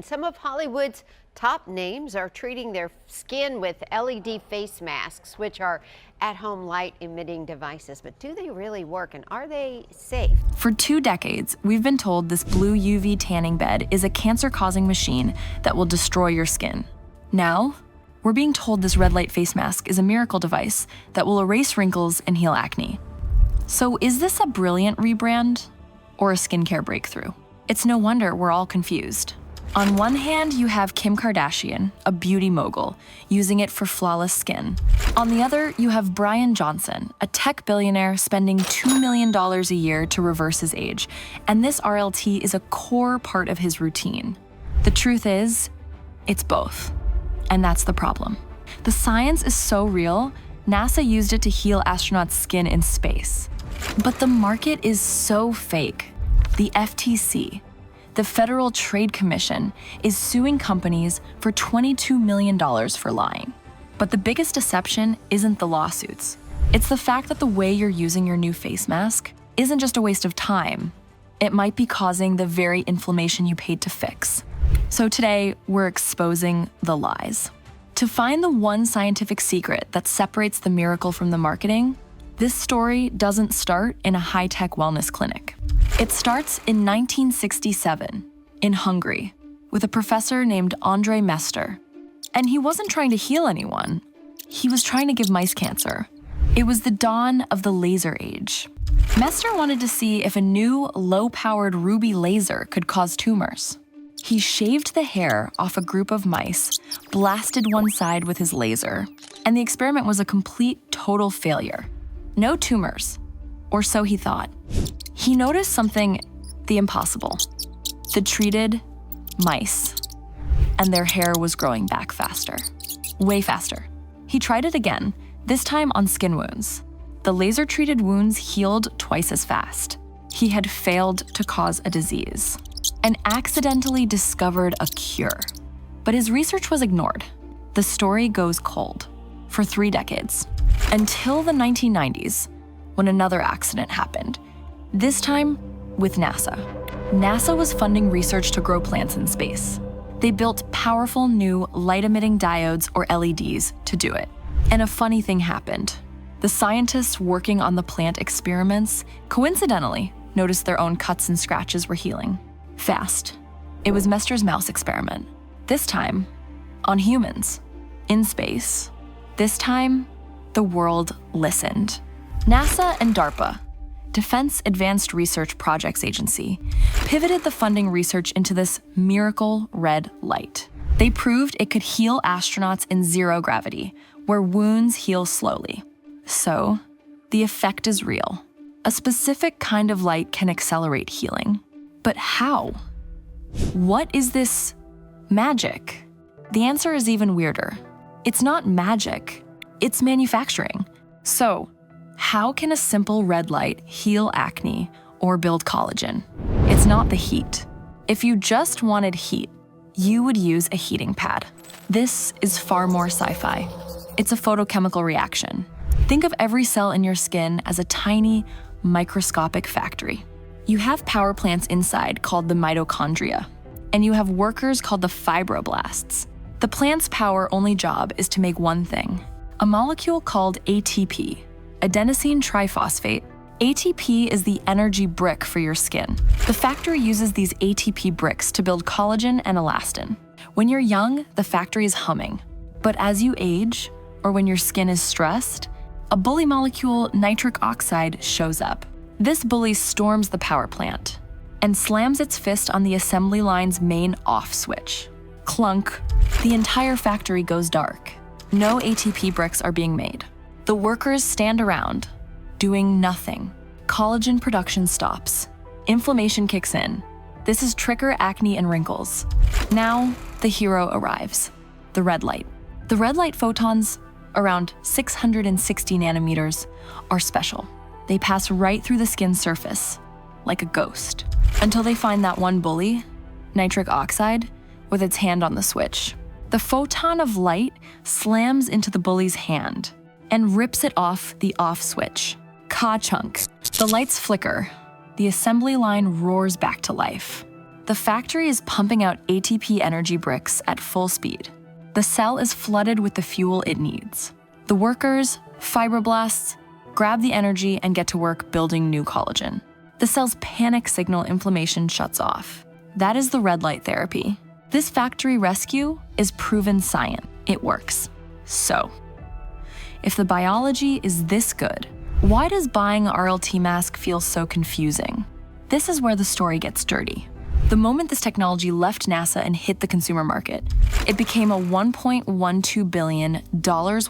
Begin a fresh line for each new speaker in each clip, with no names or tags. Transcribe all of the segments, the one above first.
Some of Hollywood's top names are treating their skin with LED face masks, which are at-home light-emitting devices. But do they really work, and are they safe?
For 2 decades, we've been told this blue UV tanning bed is a cancer-causing machine that will destroy your skin. Now, we're being told this red light face mask is a miracle device that will erase wrinkles and heal acne. So is this a brilliant rebrand or a skincare breakthrough? It's no wonder we're all confused. On one hand, you have Kim Kardashian, a beauty mogul, using it for flawless skin. On the other, you have Bryan Johnson, a tech billionaire spending $2 million a year to reverse his age, and this RLT is a core part of his routine. The truth is, it's both. And that's the problem. The science is so real, NASA used it to heal astronauts' skin in space. But the market is so fake. The FTC, the Federal Trade Commission, is suing companies for $22 million for lying. But the biggest deception isn't the lawsuits. It's the fact that the way you're using your new face mask isn't just a waste of time. It might be causing the very inflammation you paid to fix. So today, we're exposing the lies. To find the one scientific secret that separates the miracle from the marketing, this story doesn't start in a high-tech wellness clinic. It starts in 1967 in Hungary with a professor named Andrei Mester. And he wasn't trying to heal anyone. He was trying to give mice cancer. It was the dawn of the laser age. Mester wanted to see if a new low-powered ruby laser could cause tumors. He shaved the hair off a group of mice, blasted one side with his laser, and the experiment was a complete, total failure. No tumors, or so he thought. He noticed something, the impossible. The treated mice, and their hair was growing back faster. Way faster. He tried it again, this time on skin wounds. The laser-treated wounds healed twice as fast. He had failed to cause a disease and accidentally discovered a cure. But his research was ignored. The story goes cold for 3 decades, until the 1990s, when another accident happened. This time with NASA. NASA was funding research to grow plants in space. They built powerful new light-emitting diodes, or LEDs, to do it. And a funny thing happened. The scientists working on the plant experiments coincidentally noticed their own cuts and scratches were healing. Fast. It was Mester's mouse experiment. This time, on humans. In space. This time, the world listened. NASA and DARPA, Defense Advanced Research Projects Agency, pivoted the funding research into this miracle red light. They proved it could heal astronauts in zero gravity, where wounds heal slowly. So, the effect is real. A specific kind of light can accelerate healing. But how? What is this magic? The answer is even weirder. It's not magic, it's manufacturing. So, how can a simple red light heal acne or build collagen? It's not the heat. If you just wanted heat, you would use a heating pad. This is far more sci-fi. It's a photochemical reaction. Think of every cell in your skin as a tiny, microscopic factory. You have power plants inside called the mitochondria, and you have workers called the fibroblasts. The plant's power only job is to make one thing, a molecule called ATP, adenosine triphosphate. ATP is the energy brick for your skin. The factory uses these ATP bricks to build collagen and elastin. When you're young, the factory is humming. But as you age, or when your skin is stressed, a bully molecule, nitric oxide, shows up. This bully storms the power plant and slams its fist on the assembly line's main off switch. Clunk. The entire factory goes dark. No ATP bricks are being made. The workers stand around, doing nothing. Collagen production stops. Inflammation kicks in. This is trigger acne and wrinkles. Now, the hero arrives, the red light. The red light photons, around 660 nanometers, are special. They pass right through the skin's surface, like a ghost, until they find that one bully, nitric oxide, with its hand on the switch. The photon of light slams into the bully's hand and rips it off the off switch. Ka-chunk. The lights flicker. The assembly line roars back to life. The factory is pumping out ATP energy bricks at full speed. The cell is flooded with the fuel it needs. The workers, fibroblasts, grab the energy and get to work building new collagen. The cell's panic signal inflammation shuts off. That is the red light therapy. This factory rescue is proven science. It works. So, if the biology is this good, why does buying a RLT mask feel so confusing? This is where the story gets dirty. The moment this technology left NASA and hit the consumer market, it became a $1.12 billion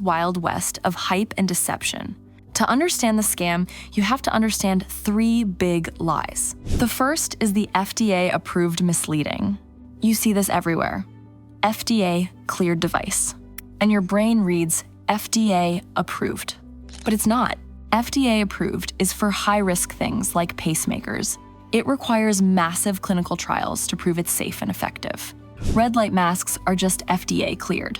Wild West of hype and deception. To understand the scam, you have to understand 3 big lies. The first is the FDA-approved misleading. You see this everywhere. FDA-Cleared device. And your brain reads FDA-approved. But it's not. FDA-approved is for high-risk things like pacemakers. It requires massive clinical trials to prove it's safe and effective. Red light masks are just FDA-cleared.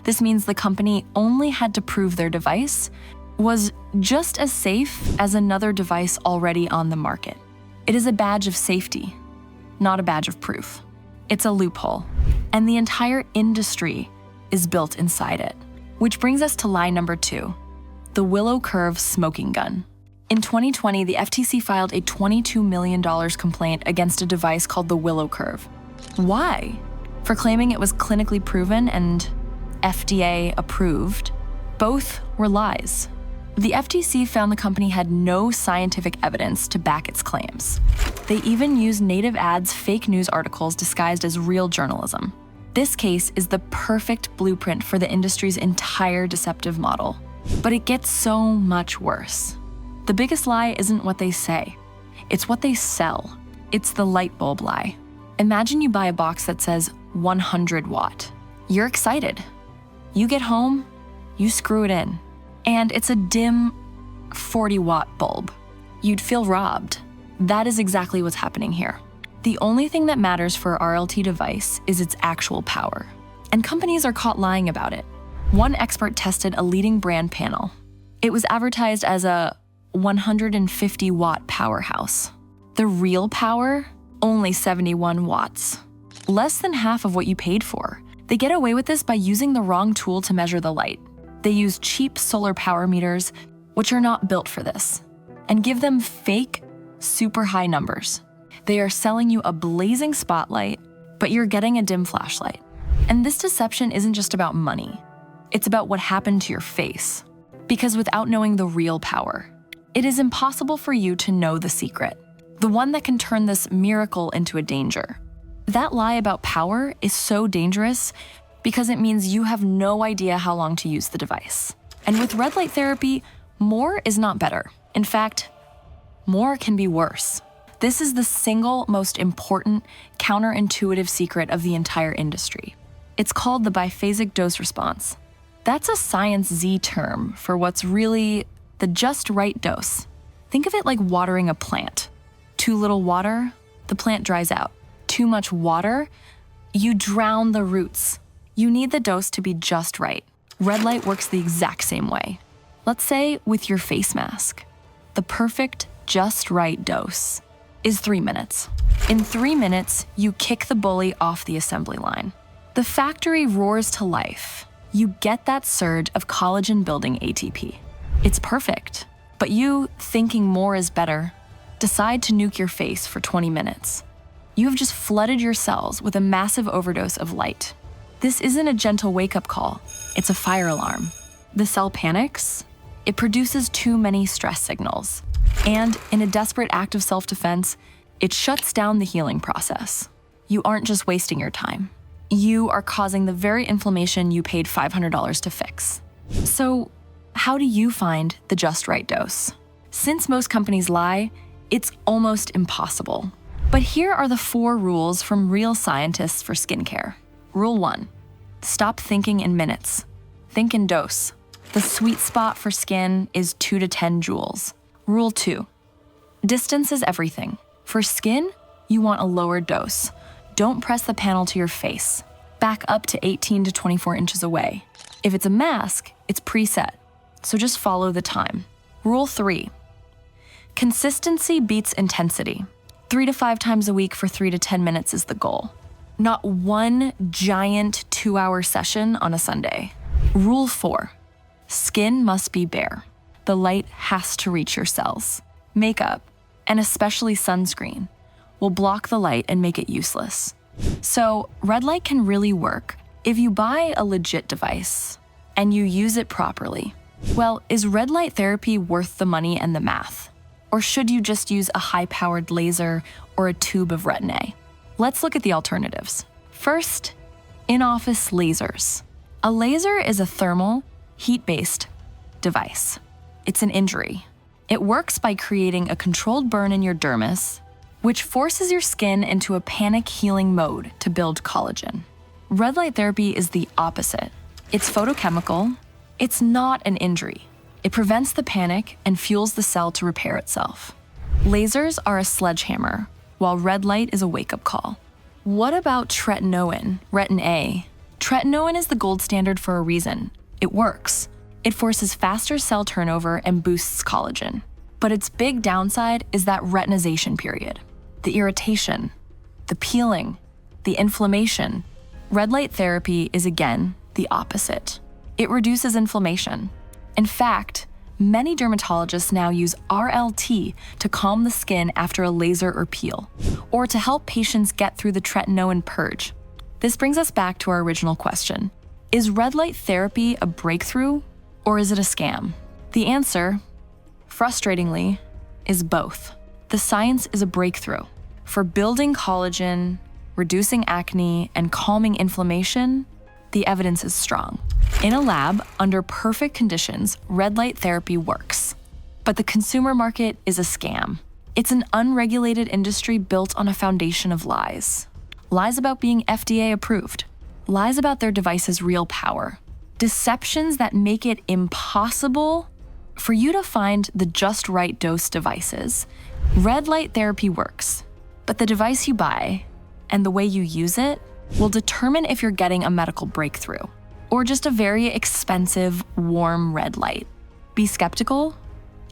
This means the company only had to prove their device was just as safe as another device already on the market. It is a badge of safety, not a badge of proof. It's a loophole, and the entire industry is built inside it. Which brings us to lie number 2, the Willow Curve smoking gun. In 2020, the FTC filed a $22 million complaint against a device called the Willow Curve. Why? For claiming it was clinically proven and FDA approved. Both were lies. The FTC found the company had no scientific evidence to back its claims. They even used native ads' fake news articles disguised as real journalism. This case is the perfect blueprint for the industry's entire deceptive model. But it gets so much worse. The biggest lie isn't what they say. It's what they sell. It's the light bulb lie. Imagine you buy a box that says 100 watt. You're excited. You get home, you screw it in, and it's a dim 40 watt bulb. You'd feel robbed. That is exactly what's happening here. The only thing that matters for a RLT device is its actual power. And companies are caught lying about it. One expert tested a leading brand panel. It was advertised as a 150 watt powerhouse. The real power? Only 71 watts. Less than half of what you paid for. They get away with this by using the wrong tool to measure the light. They use cheap solar power meters, which are not built for this, and give them fake, super high numbers. They are selling you a blazing spotlight, but you're getting a dim flashlight. And this deception isn't just about money. It's about what happened to your face. Because without knowing the real power, it is impossible for you to know the secret, the one that can turn this miracle into a danger. That lie about power is so dangerous because it means you have no idea how long to use the device. And with red light therapy, more is not better. In fact, more can be worse. This is the single most important, counterintuitive secret of the entire industry. It's called the biphasic dose response. That's a Science Z term for what's really the just right dose. Think of it like watering a plant. Too little water, the plant dries out. Too much water, you drown the roots. You need the dose to be just right. Red light works the exact same way. Let's say with your face mask. The perfect, just right dose is 3 minutes. In 3 minutes, you kick the bully off the assembly line. The factory roars to life. You get that surge of collagen-building ATP. It's perfect. But you, thinking more is better, decide to nuke your face for 20 minutes. You have just flooded your cells with a massive overdose of light. This isn't a gentle wake-up call. It's a fire alarm. The cell panics. It produces too many stress signals. And in a desperate act of self-defense, it shuts down the healing process. You aren't just wasting your time. You are causing the very inflammation you paid $500 to fix. So, how do you find the just right dose? Since most companies lie, it's almost impossible. But here are the 4 rules from real scientists for skincare. Rule 1, stop thinking in minutes. Think in dose. The sweet spot for skin is 2 to 10 joules. Rule 2, distance is everything. For skin, you want a lower dose. Don't press the panel to your face. Back up to 18 to 24 inches away. If it's a mask, it's preset, so just follow the time. Rule 3, consistency beats intensity. 3 to 5 times a week for 3 to 10 minutes is the goal. Not one giant 2-hour session on a Sunday. Rule 4, skin must be bare. The light has to reach your cells. Makeup, and especially sunscreen, will block the light and make it useless. So red light can really work if you buy a legit device and you use it properly. Well, is red light therapy worth the money and the math? Or should you just use a high-powered laser or a tube of Retin-A? Let's look at the alternatives. First, in-office lasers. A laser is a thermal, heat-based device. It's an injury. It works by creating a controlled burn in your dermis, which forces your skin into a panic healing mode to build collagen. Red light therapy is the opposite. It's photochemical. It's not an injury. It prevents the panic and fuels the cell to repair itself. Lasers are a sledgehammer, while red light is a wake-up call. What about tretinoin, Retin-A? Tretinoin is the gold standard for a reason. It works. It forces faster cell turnover and boosts collagen. But its big downside is that retinization period. The irritation, the peeling, the inflammation. Red light therapy is, again, the opposite. It reduces inflammation. In fact, many dermatologists now use RLT to calm the skin after a laser or peel, or to help patients get through the tretinoin purge. This brings us back to our original question. Is red light therapy a breakthrough, or is it a scam? The answer, frustratingly, is both. The science is a breakthrough. For building collagen, reducing acne, and calming inflammation, the evidence is strong. In a lab, under perfect conditions, red light therapy works. But the consumer market is a scam. It's an unregulated industry built on a foundation of lies. Lies about being FDA approved. Lies about their device's real power. Deceptions that make it impossible for you to find the just right dose devices. Red light therapy works, but the device you buy and the way you use it will determine if you're getting a medical breakthrough or just a very expensive, warm red light. Be skeptical,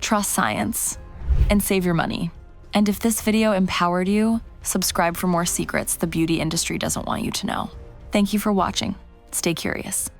trust science, and save your money. And if this video empowered you, subscribe for more secrets the beauty industry doesn't want you to know. Thank you for watching. Stay curious.